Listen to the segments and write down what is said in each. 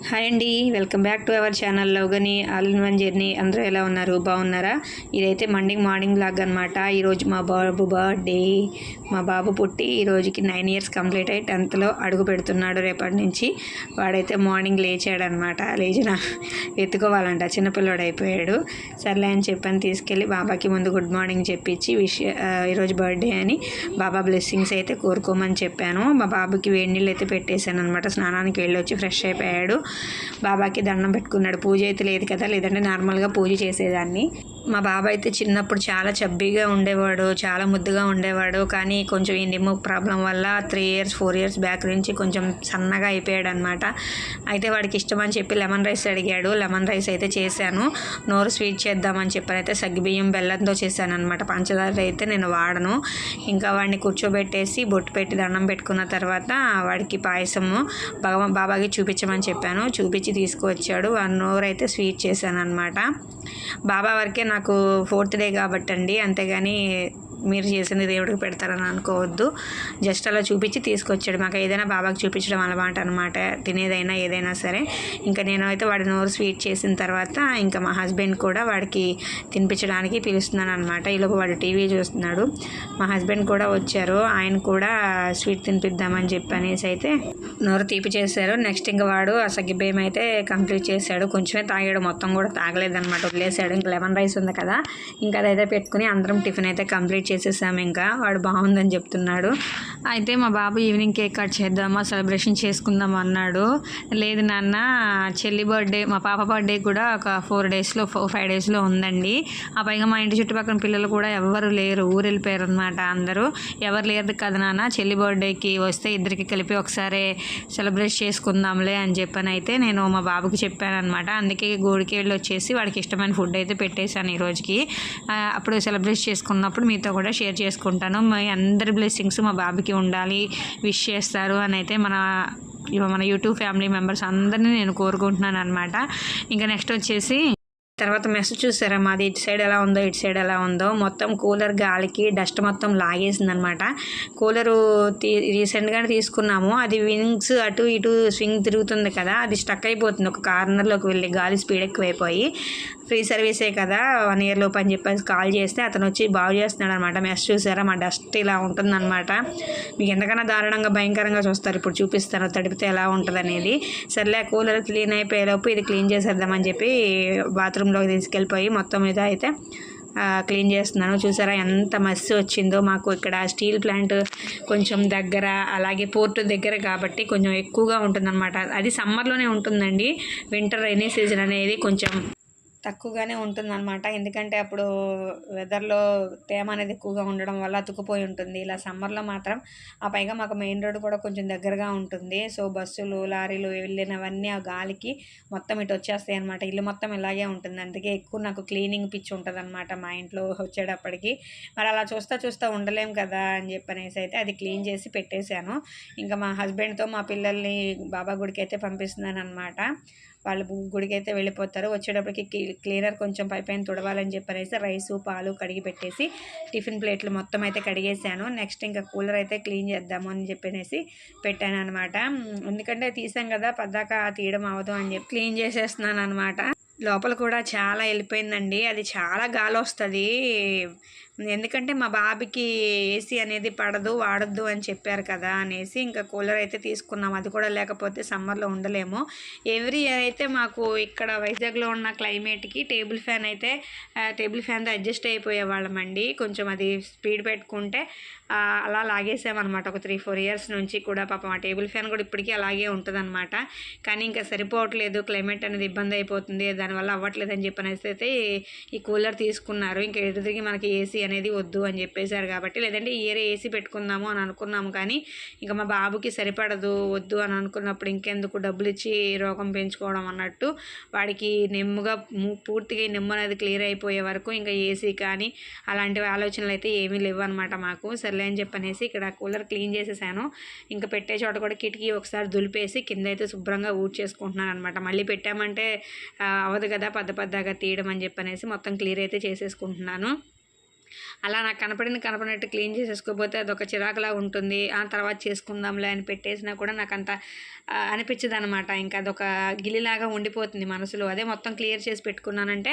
Hi అండి, welcome back to our channel లవ్గని all in one journey. అందరూ ఎలా ఉన్నారు? బాగున్నారా? ఇదైతే మార్నింగ్ బ్లాగ్ అనమాట. ఈరోజు మా బాబు బర్త్డే. మా బాబు పుట్టి ఈరోజుకి 9 years కంప్లీట్ అయ్యి 10th అడుగు పెడుతున్నాడు. రేపటి నుంచి వాడైతే మార్నింగ్ లేచాడనమాట. లేచిన ఎత్తుకోవాలంట, చిన్నపిల్లడు అయిపోయాడు. సర్లే అని చెప్పని తీసుకెళ్ళి బాబాకి ముందు గుడ్ మార్నింగ్ చెప్పించి ఈరోజు బర్త్డే అని బాబా బ్లెస్సింగ్స్ అయితే కోరుకోమని చెప్పాను. మా బాబుకి వేడి నీళ్ళు అయితే పెట్టేశాను అనమాట. స్నానానికి వెళ్ళొచ్చి ఫ్రెష్ అయిపోయాడు. బాబాకి దండం పెట్టుకున్నాడు. పూజ అయితే లేదు కదా, లేదంటే నార్మల్గా పూజ చేసేదాన్ని. మా బాబా అయితే చిన్నప్పుడు చాలా చబ్బీగా ఉండేవాడు, చాలా ముద్దుగా ఉండేవాడు. కానీ కొంచెం ఈ నిమ్ము ప్రాబ్లం వల్ల 3 years 4 years బ్యాక్ నుంచి కొంచెం సన్నగా అయిపోయాడు అనమాట. అయితే వాడికి ఇష్టమని చెప్పి లెమన్ రైస్ అడిగాడు. లెమన్ రైస్ అయితే చేశాను. నోరు స్వీట్ చేద్దామని చెప్పని అయితే సగ్గుబియ్యం బెల్లంతో చేశాను అనమాట. పంచదార అయితే నేను వాడను. ఇంకా వాడిని కూర్చోబెట్టేసి బొట్టు పెట్టి దండం పెట్టుకున్న తర్వాత వాడికి పాయసము బాబాకి చూపించమని చెప్పాను. చూపించి తీసుకువచ్చాడు. 1 hour అయితే స్వీట్ చేశాను అనమాట. బాబా వరకే నాకు 4th day కాబట్టి అండి, అంతేగాని మీరు చేసింది దేవుడికి పెడతారని అనుకోవద్దు. జస్ట్ అలా చూపించి తీసుకొచ్చాడు. మాకు ఏదైనా బాబాకి చూపించడం అలవాటు అనమాట, తినేదైనా ఏదైనా సరే. ఇంకా నేను అయితే వాడి నోరు స్వీట్ చేసిన తర్వాత ఇంకా మా హస్బెండ్ కూడా వాడికి తినిపించడానికి పిలుస్తున్నాను అనమాట. ఈలోపు వాడు టీవీ చూస్తున్నాడు. మా హస్బెండ్ కూడా వచ్చారు. ఆయన కూడా స్వీట్ తినిపిద్దామని చెప్పనేసి అయితే నోరు తీపి చేశారు. నెక్స్ట్ ఇంకా వాడు ఆ సగ్గిబియ్యం అయితే కంప్లీట్ చేశాడు. కొంచెమే తాగాడు, మొత్తం కూడా తాగలేదన్నమాట, వదిలేసాడు. ఇంకా లెమన్ రైస్ ఉంది కదా, ఇంకా అదైతే పెట్టుకుని అందరం టిఫిన్ అయితే కంప్లీట్ చేసేసాము. ఇంకా వాడు బాగుందని చెప్తున్నాడు. అయితే మా బాబు ఈవినింగ్ కేక్ కట్ చేద్దామా, సెలబ్రేషన్ చేసుకుందాం అన్నాడు. లేదు నాన్న, చెల్లి బర్త్డే, మా పాప బర్త్డే కూడా ఒక 4-5 daysలో ఉందండి. ఆ పైగా మా ఇంటి చుట్టుపక్కల పిల్లలు కూడా ఎవరు లేరు, ఊరు వెళ్ళిపోయారు అనమాట. అందరూ ఎవరు లేరు కదా నాన్న, చెల్లి బర్త్డేకి వస్తే ఇద్దరికి కలిపి ఒకసారి సెలబ్రేట్ చేసుకుందాంలే అని చెప్పని అయితే నేను మా బాబుకి చెప్పాను అనమాట. అందుకే గుడికి వెళ్ళి వచ్చేసి వాడికి ఇష్టమైన ఫుడ్ అయితే పెట్టేశాను ఈ రోజుకి. అప్పుడు సెలబ్రేట్ చేసుకున్నప్పుడు మీతో కూడా షేర్ చేసుకుంటాను. మీ అందరి బ్లెస్సింగ్స్ మా బాబుకి ఉండాలి, విష్ చేస్తారు అని అయితే మన యూట్యూబ్ ఫ్యామిలీ మెంబర్స్ అందరినీ నేను కోరుకుంటున్నాను అనమాట. ఇంకా నెక్స్ట్ వచ్చేసి తర్వాత మెస్ చూసారా, మాది ఇటు సైడ్ ఎలా ఉందో ఇటు సైడ్ ఎలా ఉందో, మొత్తం కూలర్ గాలికి డస్ట్ మొత్తం లాగేసింది అనమాట. కూలరు రీసెంట్గానే తీసుకున్నాము. అది వింగ్స్ అటు ఇటు స్వింగ్ తిరుగుతుంది కదా, అది స్టక్ అయిపోతుంది ఒక కార్నర్లోకి వెళ్ళి, గాలి స్పీడ్ ఎక్కువైపోయి. ఫ్రీ సర్వీసే కదా, 1 year లోపు అని చెప్పేసి కాల్ చేస్తే అతను వచ్చి బాగు చేస్తున్నాడు అనమాట. మెస్ చూసారా, మా డస్ట్ ఇలా ఉంటుందన్నమాట. మీకు ఎంతకన్నా దారుణంగా భయంకరంగా చూస్తారు. ఇప్పుడు చూపిస్తాను తడిపితే ఎలా ఉంటుంది అనేది. సర్లే, కూలర్ క్లీన్ అయిపోయేలోపు ఇది క్లీన్ చేసేద్దామని చెప్పి బాత్రూంలోకి తీసుకెళ్ళిపోయి మొత్తం మీద అయితే క్లీన్ చేస్తున్నాను. చూసారా ఎంత మస్సి వచ్చిందో. మాకు ఇక్కడ స్టీల్ ప్లాంట్ కొంచెం దగ్గర, అలాగే పోర్టు దగ్గర కాబట్టి కొంచెం ఎక్కువగా ఉంటుందన్నమాట. అది సమ్మర్లోనే ఉంటుందండి. వింటర్ రైనీ సీజన్ అనేది కొంచెం తక్కువగానే ఉంటుందన్నమాట. ఎందుకంటే అప్పుడు వెదర్లో తేమ అనేది ఎక్కువగా ఉండడం వల్ల అతుకుపోయి ఉంటుంది. ఇలా సమ్మర్లో మాత్రం పైగా మాకు మెయిన్ రోడ్ కూడా కొంచెం దగ్గరగా ఉంటుంది. సో బస్సులు లారీలు వెళ్ళినవన్నీ ఆ గాలికి మొత్తం ఇటు వచ్చేస్తాయి అనమాట. ఇల్లు మొత్తం ఇలాగే ఉంటుంది. అందుకే ఎక్కువ నాకు క్లీనింగ్ పిచ్చి ఉంటుంది అనమాట మా ఇంట్లో వచ్చేటప్పటికి. మరి అలా చూస్తా ఉండలేం కదా అని చెప్పనేసి అయితే అది క్లీన్ చేసి పెట్టేశాను. ఇంకా మా హస్బెండ్తో మా పిల్లల్ని బాబా గుడికి అయితే పంపిస్తున్నాను అనమాట. వాళ్ళు గుడికి అయితే వెళ్ళిపోతారు. వచ్చేటప్పటికి క్లీనర్ కొంచెం పైన తుడవాలని చెప్పనేసి రైసు పాలు కడిగి పెట్టేసి టిఫిన్ ప్లేట్లు మొత్తం అయితే కడిగేసాను. నెక్స్ట్ ఇంకా కూలర్ అయితే క్లీన్ చేద్దాము అని చెప్పనేసి పెట్టాను అనమాట. ఎందుకంటే తీసాం కదా, పద్దాక తీయడం అవ్వదు అని చెప్పి క్లీన్ చేసేస్తున్నాను అనమాట. లోపల కూడా చాలా వెళ్ళిపోయిందండి. అది చాలా గాలి వస్తుంది. ఎందుకంటే మా బాబుకి ఏసీ అనేది పడదు, వాడద్దు అని చెప్పారు కదా అనేసి ఇంకా కూలర్ అయితే తీసుకున్నాం. అది కూడా లేకపోతే సమ్మర్లో ఉండలేము. ఎవ్రీ ఇయర్ అయితే మాకు ఇక్కడ వైజాగ్లో ఉన్న క్లైమేట్కి టేబుల్ ఫ్యాన్తో అడ్జస్ట్ అయిపోయేవాళ్ళమండి. కొంచెం అది స్పీడ్ పెట్టుకుంటే అలా లాగేసామన్నమాట. ఒక 3-4 years నుంచి కూడా పాపం ఆ టేబుల్ ఫ్యాన్ కూడా ఇప్పటికీ అలాగే ఉంటుందన్నమాట. కానీ ఇంకా సరిపోవట్లేదు, క్లైమేట్ అనేది ఇబ్బంది అయిపోతుంది, దానివల్ల అవ్వట్లేదు అని చెప్పనేసి అయితే ఈ కూలర్ తీసుకున్నారు. ఇంకా ఎదురుదిగి మనకి ఏసీ అనేది వద్దు అని చెప్పేశారు కాబట్టి, లేదంటే ఈ ఇయర్ ఏసీ పెట్టుకుందాము అని అనుకున్నాము. కానీ ఇంకా మా బాబుకి సరిపడదు, వద్దు అని అనుకున్నప్పుడు ఇంకెందుకు డబ్బులు ఇచ్చి రోగం పెంచుకోవడం అన్నట్టు వాడికి నెమ్ముగా పూర్తిగా నెమ్ము అనేది క్లియర్ అయిపోయే వరకు ఇంకా ఏసీ కానీ అలాంటి ఆలోచనలు అయితే ఏమీ లేవు అనమాట మాకు. సర్లే అని చెప్పనేసి ఇక్కడ కూలర్ క్లీన్ చేసేసాను. ఇంకా పెట్టే చోట కూడా కిటికీ ఒకసారి దులిపేసి కింద అయితే శుభ్రంగా ఊడ్చేసుకుంటున్నాను అనమాట. మళ్ళీ పెట్టామంటే అవ్వదు కదా, పద్దగా తీయడం అని చెప్పనేసి మొత్తం క్లియర్ అయితే చేసేసుకుంటున్నాను. అలా నాకు కనపడినట్టు క్లీన్ చేసేసుకోకపోతే అదొక చిరాకులా ఉంటుంది. ఆ తర్వాత చేసుకుందాంలే అని పెట్టేసినా కూడా నాకు అంత అనిపించదు అనమాట. ఇంకా అదొక గిలిలాగా ఉండిపోతుంది మనసులో. అదే మొత్తం క్లియర్ చేసి పెట్టుకున్నానంటే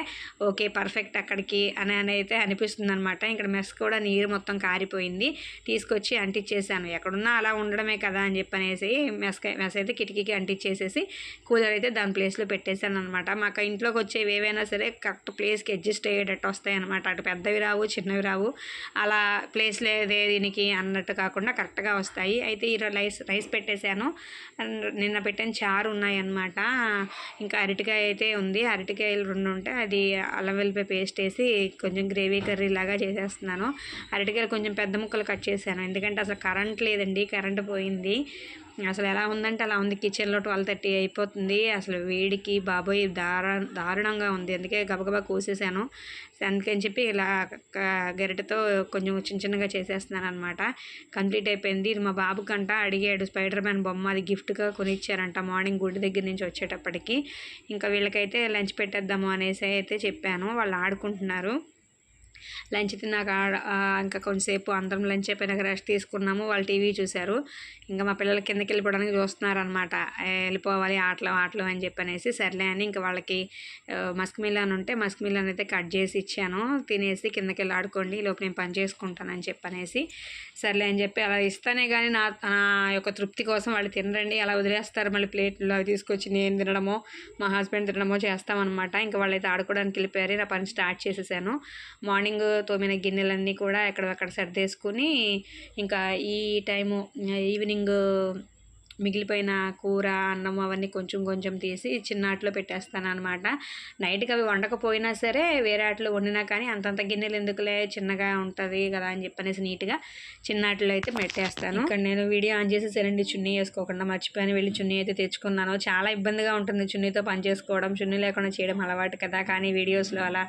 ఓకే పర్ఫెక్ట్ అక్కడికి అని అయితే అనిపిస్తుంది అనమాట. ఇక్కడ మెస్ కూడా నీరు మొత్తం కారిపోయింది, తీసుకొచ్చి అంటించేసాను. ఎక్కడున్నా అలా ఉండడమే కదా అని చెప్పనేసి మెస్ అయితే కిటికీకి అంటించేసేసి కూలర్ అయితే దాని ప్లేస్లో పెట్టేశాను అనమాట. మాకు ఇంట్లోకి వచ్చేవి ఏవైనా సరే కరెక్ట్ ప్లేస్కి అడ్జస్ట్ అయ్యేటట్టు వస్తాయి అనమాట. అటు పెద్దవి రావు, చిన్నవి రావు, అలా ప్లేస్ లేదే దీనికి అన్నట్టు కాకుండా కరెక్ట్గా వస్తాయి. అయితే ఈ రైస్ పెట్టేశాను. నిన్న పెట్టిన చారు ఉన్నాయన్నమాట. ఇంకా అరటికాయ అయితే ఉంది, అరటికాయలు 2 ఉంటే అది అల్లం వెల్లిపాయ పేస్ట్ వేసి కొంచెం గ్రేవీ కర్రీ లాగా చేసేస్తున్నాను. అరటికాయలు కొంచెం పెద్ద ముక్కలు కట్ చేశాను, ఎందుకంటే అసలు కరెంట్ లేదండి, కరెంట్ పోయింది. అసలు ఎలా ఉందంటే అలా ఉంది. కిచెన్లో 12:30 అయిపోతుంది. అసలు వేడికి బాబోయ్ దారుణంగా ఉంది. అందుకే గబగబా కోసేసాను. అందుకని చెప్పి ఇలా గరిటెతో కొంచెం చిన్నగా చేసేస్తున్నాను అనమాట. కంప్లీట్ అయిపోయింది. ఇది మా బాబుకంట అడిగాడు, స్పైడర్ మ్యాన్ బొమ్మ, అది గిఫ్ట్గా కొనిచ్చారంట మార్నింగ్ గుడి దగ్గర నుంచి వచ్చేటప్పటికి. ఇంకా వీళ్ళకైతే లంచ్ పెట్టేద్దాము అనేసి అయితే చెప్పాను. వాళ్ళు ఆడుకుంటున్నారు. లంచ్ తిన్నాక ఇంకా కొంచెంసేపు అందరం లంచ్ అయిపోయినాక రెస్ట్ తీసుకున్నాము. వాళ్ళు టీవీ చూశారు. ఇంకా మా పిల్లలు కిందకి వెళ్ళిపోవడానికి చూస్తున్నారనమాట. వెళ్ళిపోవాలి ఆటలు అని చెప్పనేసి సర్లే అని ఇంకా వాళ్ళకి మస్క్ మిలన్ ఉంటే మస్క్ మిలన్ అయితే కట్ చేసి ఇచ్చాను. తినేసి కిందకి వెళ్ళి ఆడుకోండి, లోపు నేను పని చేసుకుంటానని చెప్పనేసి సర్లే అని చెప్పి అలా ఇస్తానే కానీ నా యొక్క తృప్తి కోసం వాళ్ళు తినరండి, అలా వదిలేస్తారు. మళ్ళీ ప్లేట్లో అవి తీసుకొచ్చి నేను తినడమో మా హస్బెండ్ తినడమో చేస్తామన్నమాట. ఇంకా వాళ్ళైతే ఆడుకోవడానికి వెళ్ళిపోయారు. నా పని స్టార్ట్ చేసేసాను. మార్నింగ్ తోమిన గిన్నెలన్నీ కూడా ఎక్కడక్కడ సర్దేసుకుని ఇంకా ఈ టైము ఈవినింగ్ మిగిలిపోయిన కూర అన్నం అవన్నీ కొంచెం తీసి చిన్న ఆటలో పెట్టేస్తాను అనమాట. నైట్కి అవి వండకపోయినా సరే వేరే ఆటలో వండినా కానీ అంతంత గిన్నెలు ఎందుకులే, చిన్నగా ఉంటుంది కదా అని చెప్పనేసి నీట్గా చిన్న ఆటలో అయితే పెట్టేస్తాను. ఇక్కడ నేను వీడియో ఆన్ చేసేసానండి, చున్నీ వేసుకోకుండా మర్చిపోయాను. వెళ్ళి చున్నీ అయితే తెచ్చుకున్నాను. చాలా ఇబ్బందిగా ఉంటుంది చున్నీతో పని చేసుకోవడం, చున్నీ లేకుండా చేయడం అలవాటు కదా, కానీ వీడియోస్లో అలా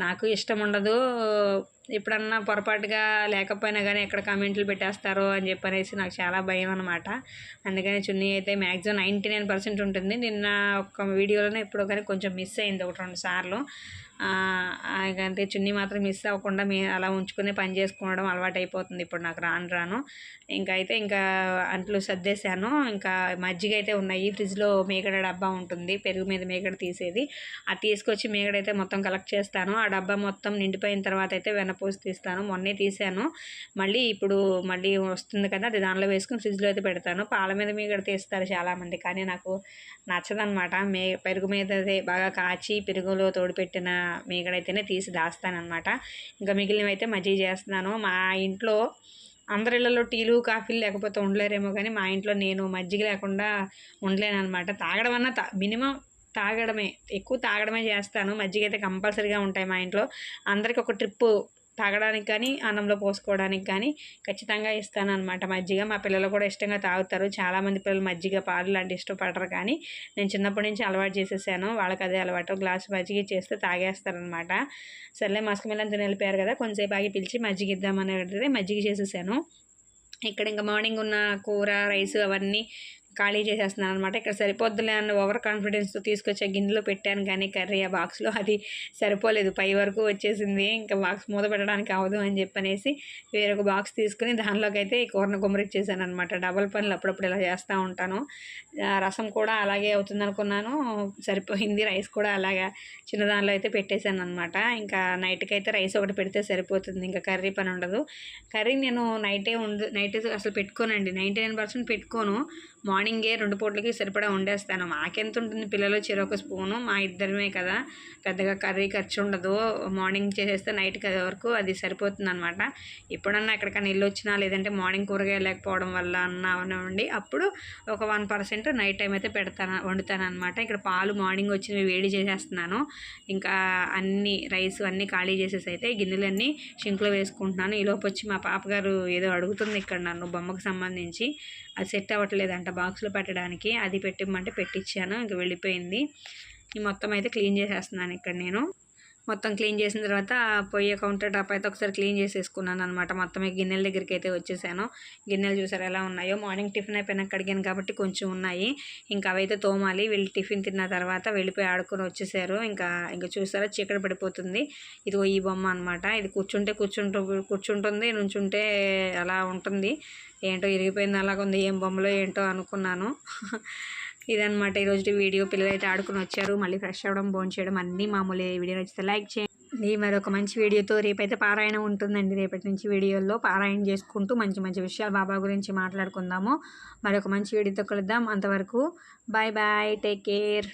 నాకు ఇష్టం ఉండదు. ఎప్పుడన్నా పొరపాటుగా లేకపోయినా కానీ ఎక్కడ కామెంట్లు పెట్టేస్తారో అని చెప్పనేసి నాకు చాలా భయం అనమాట. అందుకని చున్నీ అయితే మ్యాక్సిమం 99% ఉంటుంది. నిన్న ఒక వీడియోలోనే ఎప్పుడో కానీ కొంచెం మిస్ అయింది 1-2 సార్లు. అంతే, చున్నీ మాత్రం మిస్ అవ్వకుండా అలా ఉంచుకునే పని చేసుకోవడం అలవాటు అయిపోతుంది ఇప్పుడు నాకు రాను. ఇంకా అంట్లు సర్దేశాను. ఇంకా మజ్జిగ అయితే ఉన్నాయి, ఫ్రిడ్జ్లో మేగడ డబ్బా ఉంటుంది, పెరుగు మీద మేగడ తీసేది, అది తీసుకొచ్చి మేగడైతే మొత్తం కలెక్ట్ చేస్తాను. ఆ డబ్బా మొత్తం నిండిపోయిన తర్వాత అయితే వెన్నపూసి తీస్తాను. మొన్నే తీసాను, ఇప్పుడు మళ్ళీ వస్తుంది కదా, అది దానిలో వేసుకుని ఫ్రిడ్జ్లో అయితే పెడతాను. పాల మీద మేగడ తీస్తారు చాలామంది, కానీ నాకు నచ్చదనమాట. పెరుగు మీద బాగా కాచి పెరుగులో తోడుపెట్టిన మేగడైతేనే తీసి దాస్తానమాట. ఇంకా మిగిలినవి అయితే మజ్జిగ చేస్తున్నాను. మా ఇంట్లో అందరి ఇళ్ళలో టీలు కాఫీలు లేకపోతే ఉండలేరేమో, కానీ మా ఇంట్లో నేను మజ్జిగ లేకుండా ఉండలేను అనమాట. తాగడం అన్నా మినిమం తాగడమే, ఎక్కువ తాగడమే చేస్తాను. మజ్జిగ అయితే కంపల్సరీగా ఉంటాయి మా ఇంట్లో. అందరికి ఒక ట్రిప్పు తాగడానికి కానీ అన్నంలో పోసుకోవడానికి కానీ ఖచ్చితంగా ఇస్తాను అనమాట మజ్జిగ. మా పిల్లలు కూడా ఇష్టంగా తాగుతారు. చాలామంది పిల్లలు మజ్జిగ పాలు లాంటి ఇష్టపడరు, కానీ నేను చిన్నప్పటి నుంచి అలవాటు చేసేసాను. వాళ్ళకి అదే అలవాటు, గ్లాసు మజ్జిగ చేస్తే తాగేస్తారనమాట. సర్లే మస్క్ మిలన్ తిని వెళ్ళిపోయారు కదా, కొంచెంసేపు ఆగి పిలిచి మజ్జిగ ఇద్దామని అడిగితే మజ్జిగ చేసేసాను. ఇక్కడ ఇంకా మార్నింగ్ ఉన్న కూర రైస్ అవన్నీ ఖాళీ చేసేస్తున్నాను అనమాట. ఇక్కడ సరిపోద్దులే అన్న ఓవర్ కాన్ఫిడెన్స్తో తీసుకొచ్చే గిన్నెలో పెట్టాను, కానీ కర్రీ ఆ బాక్స్లో అది సరిపోలేదు, పై వరకు వచ్చేసింది. ఇంకా బాక్స్ మూత పెట్టడానికి అవ్వదు అని చెప్పనేసి వేరొక బాక్స్ తీసుకుని దానిలోకి అయితే ఈ కూరను గుమ్మరిచ్చేసాను అనమాట. డబల్ పనులు అప్పుడప్పుడు ఇలా చేస్తూ ఉంటాను. రసం కూడా అలాగే అవుతుంది అనుకున్నాను, సరిపోయింది. రైస్ కూడా అలాగా చిన్న దానిలో అయితే పెట్టేశాను అనమాట. ఇంకా నైట్కి అయితే రైస్ ఒకటి పెడితే సరిపోతుంది, ఇంకా కర్రీ పని ఉండదు. కర్రీ నేను నైట్ అసలు పెట్టుకోనండి, 99% పెట్టుకోను. మార్నింగే 2 పూటలకి సరిపడా వండేస్తాను. మాకెంత ఉంటుంది, పిల్లలు చెరొక స్పూను, మా ఇద్దరమే కదా, పెద్దగా కర్రీ ఖర్చు ఉండదు. మార్నింగ్ చేసేస్తే నైట్కి అది వరకు అది సరిపోతుంది అనమాట. ఎప్పుడన్నా ఎక్కడికైనా ఇల్లు వచ్చినా, లేదంటే మార్నింగ్ కూరగాయలు లేకపోవడం వల్ల అన్నావండి, అప్పుడు ఒక 1% నైట్ టైం అయితే వండుతాను అనమాట. ఇక్కడ పాలు మార్నింగ్ వచ్చినవి వేడి చేసేస్తున్నాను. ఇంకా అన్ని రైస్ అన్నీ ఖాళీ చేసేసి అయితే గిన్నెలన్నీ షింక్లో వేసుకుంటున్నాను. ఈలోపు వచ్చి మా పాపగారు ఏదో అడుగుతుంది ఇక్కడ నన్ను, బొమ్మకు సంబంధించి. అది సెట్ అవ్వట్లేదంట బాక్స్లో పెట్టడానికి, అది పెట్టిమ్మంటే పెట్టించాను. ఇంక వెళ్ళిపోయింది. ఈ మొత్తం అయితే క్లీన్ చేసేస్తున్నాను ఇక్కడ నేను. మొత్తం క్లీన్ చేసిన తర్వాత పొయ్యి కౌంటర్ టాప్ అయితే ఒకసారి క్లీన్ చేసేసుకున్నాను అనమాట. మొత్తం గిన్నెల దగ్గరికి అయితే వచ్చేసాను. గిన్నెలు చూసారు ఎలా ఉన్నాయో. మార్నింగ్ టిఫిన్ అయిపోయినా కడిగాను కాబట్టి కొంచెం ఉన్నాయి. ఇంకా అవైతే తోమాలి. వీళ్ళు టిఫిన్ తిన్న తర్వాత వెళ్ళిపోయి ఆడుకొని వచ్చేసారు. ఇంకా చూసారా చీకటి పడిపోతుంది. ఇదిగో ఈ బొమ్మ అనమాట. ఇది కూర్చుంటుంది, నుంచుంటే అలా ఉంటుంది. ఏంటో ఇరిగిపోయింది అలాగ ఉంది. ఏం బొమ్మలో ఏంటో అనుకున్నాను. ఇదనమాట ఈరోజు వీడియో. పిల్లలు అయితే ఆడుకుని వచ్చారు. మళ్ళీ ఫ్రెష్ అవ్వడం, భోజనం చేయడం అన్నీ మామూలే. వీడియో నచ్చితే లైక్ చేయండి. మరొక మంచి వీడియోతో రేపైతే పారాయణ ఉంటుందండి. రేపటి నుంచి వీడియోలో పారాయణ చేసుకుంటూ మంచి మంచి విషయాలు బాబా గురించి మాట్లాడుకుందాము. మరొక మంచి వీడియోతో కలుద్దాం. అంతవరకు బాయ్ బాయ్, టేక్ కేర్.